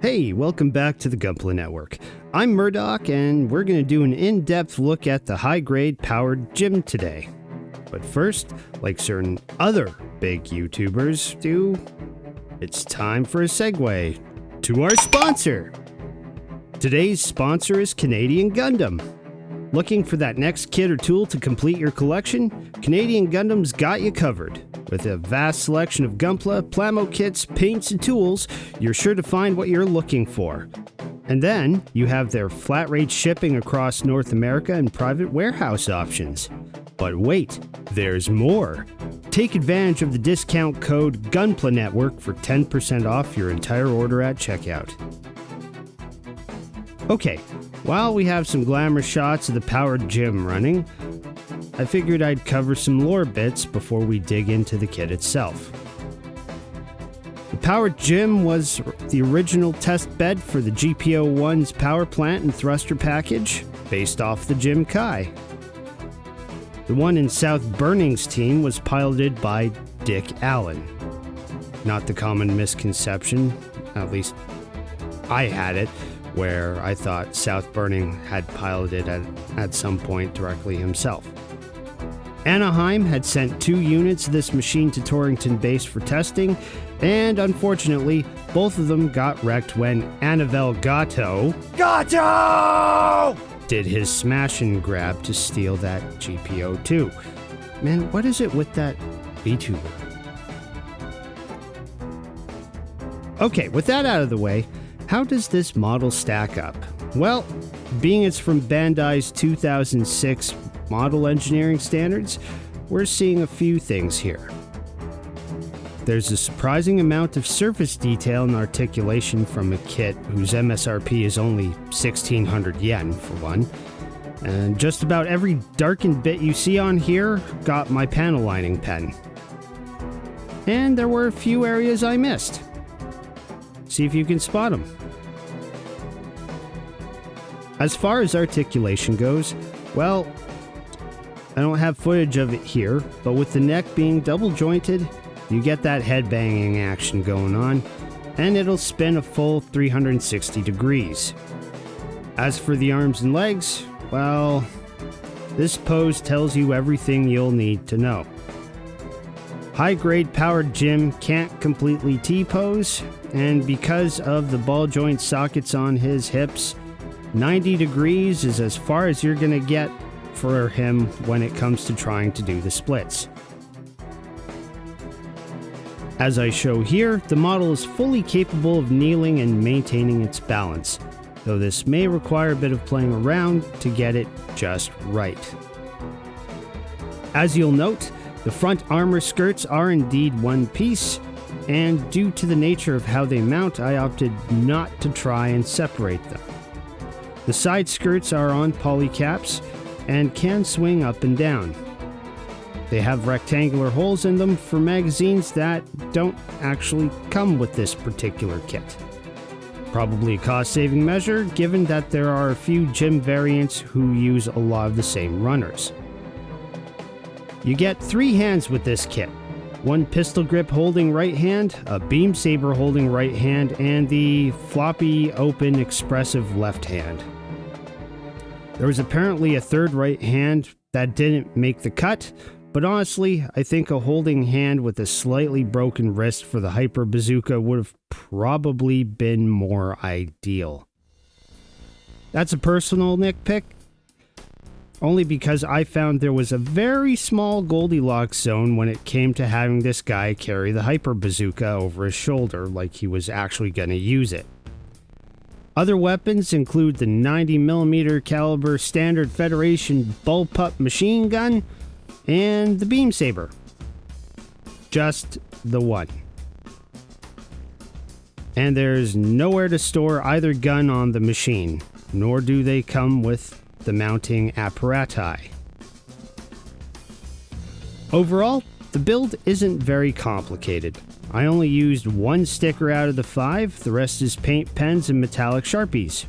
Hey, welcome back to the Gunpla Network. I'm Murdoch, and we're going to do an in-depth look at the high-grade Powered GM today. But first, like certain other big YouTubers do, it's time for a segue to our sponsor. Today's sponsor is Canadian Gundam. Looking for that next kit or tool to complete your collection? Canadian Gundam's got you covered. With a vast selection of Gunpla, Plamo kits, paints, and tools, you're sure to find what you're looking for. And then, you have their flat rate shipping across North America and private warehouse options. But wait, there's more. Take advantage of the discount code Gunpla Network for 10% off your entire order at checkout. Okay, while we have some glamour shots of the Powered GM running, I figured I'd cover some lore bits before we dig into the kit itself. The Powered GM was the original test bed for the GPO-1's power plant and thruster package, based off the GM Kai. The one in South Burning's team was piloted by Dick Allen. Not the common misconception, at least I had it, where I thought South Burning had piloted at some point directly himself. Anaheim had sent 2 units of this machine to Torrington Base for testing, and unfortunately, both of them got wrecked when Anavel Gato did his smash and grab to steal that GPO-2. Man, what is it with that VTuber? Okay, with that out of the way, how does this model stack up? Well, being it's from Bandai's 2006 model engineering standards, we're seeing a few things here. There's a surprising amount of surface detail and articulation from a kit whose MSRP is only 1,600 yen for one. And just about every darkened bit you see on here got my panel lining pen. And there were a few areas I missed. See if you can spot them. As far as articulation goes, well, I don't have footage of it here, but with the neck being double jointed, you get that head banging action going on, and it'll spin a full 360 degrees. As for the arms and legs, well, this pose tells you everything you'll need to know. High-grade Powered GM can't completely T-pose, and because of the ball joint sockets on his hips, 90 degrees is as far as you're gonna get for him when it comes to trying to do the splits. As I show here, the model is fully capable of kneeling and maintaining its balance, though this may require a bit of playing around to get it just right. As you'll note, the front armor skirts are indeed one piece, and due to the nature of how they mount, I opted not to try and separate them. The side skirts are on polycaps and can swing up and down. They have rectangular holes in them for magazines that don't actually come with this particular kit. Probably a cost-saving measure, given that there are a few GM variants who use a lot of the same runners. You get 3 hands with this kit. 1 pistol grip holding right hand, a beam saber holding right hand, and the floppy, open, expressive left hand. There was apparently a 3rd right hand that didn't make the cut, but honestly, I think a holding hand with a slightly broken wrist for the Hyper Bazooka would have probably been more ideal. That's a personal nitpick, only because I found there was a very small Goldilocks zone when it came to having this guy carry the Hyper Bazooka over his shoulder like he was actually going to use it. Other weapons include the 90mm caliber Standard Federation bullpup machine gun and the beam saber. Just the one. And there's nowhere to store either gun on the machine, nor do they come with the mounting apparati. Overall, the build isn't very complicated. I only used 1 sticker out of the 5, the rest is paint pens and metallic Sharpies.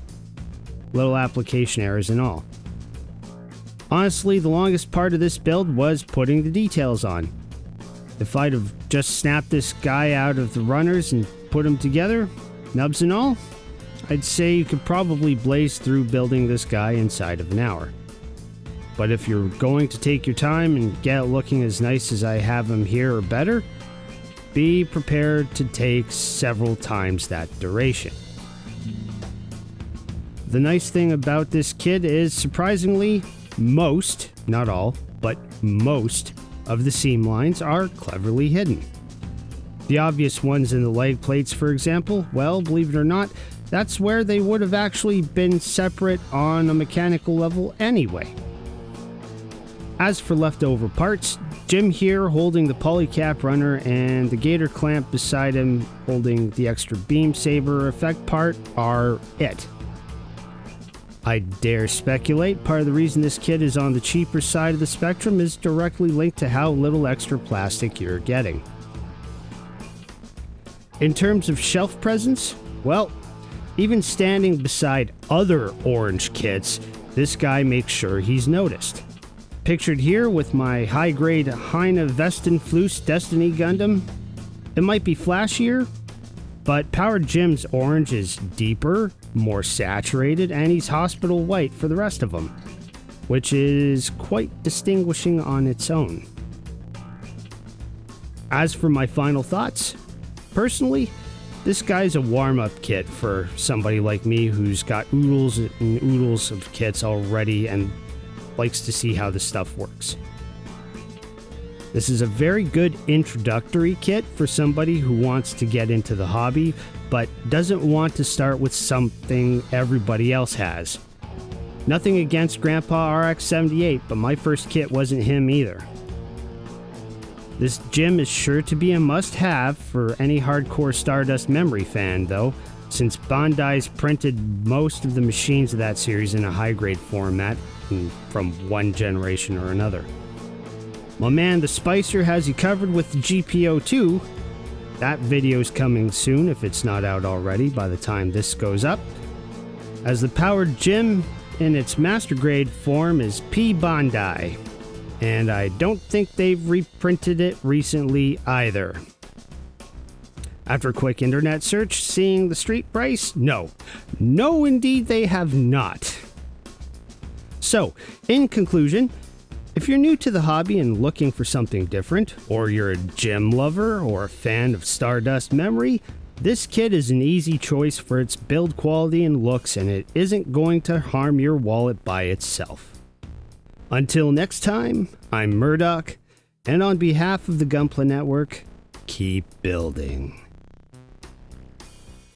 Little application errors and all. Honestly, the longest part of this build was putting the details on. If I'd have just snapped this guy out of the runners and put them together, nubs and all, I'd say you could probably blaze through building this guy inside of an hour. But if you're going to take your time and get it looking as nice as I have him here or better, be prepared to take several times that duration. The nice thing about this kit is, surprisingly, most, not all, but most of the seam lines are cleverly hidden. The obvious ones in the leg plates, for example, well, believe it or not, that's where they would have actually been separate on a mechanical level anyway. As for leftover parts, Jim here holding the polycap runner and the gator clamp beside him holding the extra beam saber effect part are it. I dare speculate part of the reason this kit is on the cheaper side of the spectrum is directly linked to how little extra plastic you're getting. In terms of shelf presence, well, even standing beside other orange kits, this guy makes sure he's noticed. Pictured here with my high-grade Heine Westenfluss Destiny Gundam, it might be flashier, but Powered GM's orange is deeper, more saturated, and he's hospital white for the rest of them, which is quite distinguishing on its own. As for my final thoughts, personally, this guy's a warm-up kit for somebody like me who's got oodles and oodles of kits already and likes to see how this stuff works. This is a very good introductory kit for somebody who wants to get into the hobby, but doesn't want to start with something everybody else has. Nothing against Grandpa RX-78, but my first kit wasn't him either. This gym is sure to be a must-have for any hardcore Stardust Memory fan, though, since Bandai's printed most of the machines of that series in a high-grade format from one generation or another. My man the Spicer has you covered with the GPO2. That video's coming soon if it's not out already by the time this goes up. As the Powered GM in its master grade form is P Bandai. And I don't think they've reprinted it recently either. After a quick internet search, seeing the street price? No. No, indeed they have not. So, in conclusion, if you're new to the hobby and looking for something different, or you're a gym lover or a fan of Stardust Memory, this kit is an easy choice for its build quality and looks, and it isn't going to harm your wallet by itself. Until next time, I'm Murdoch, and on behalf of the Gunpla Network, keep building.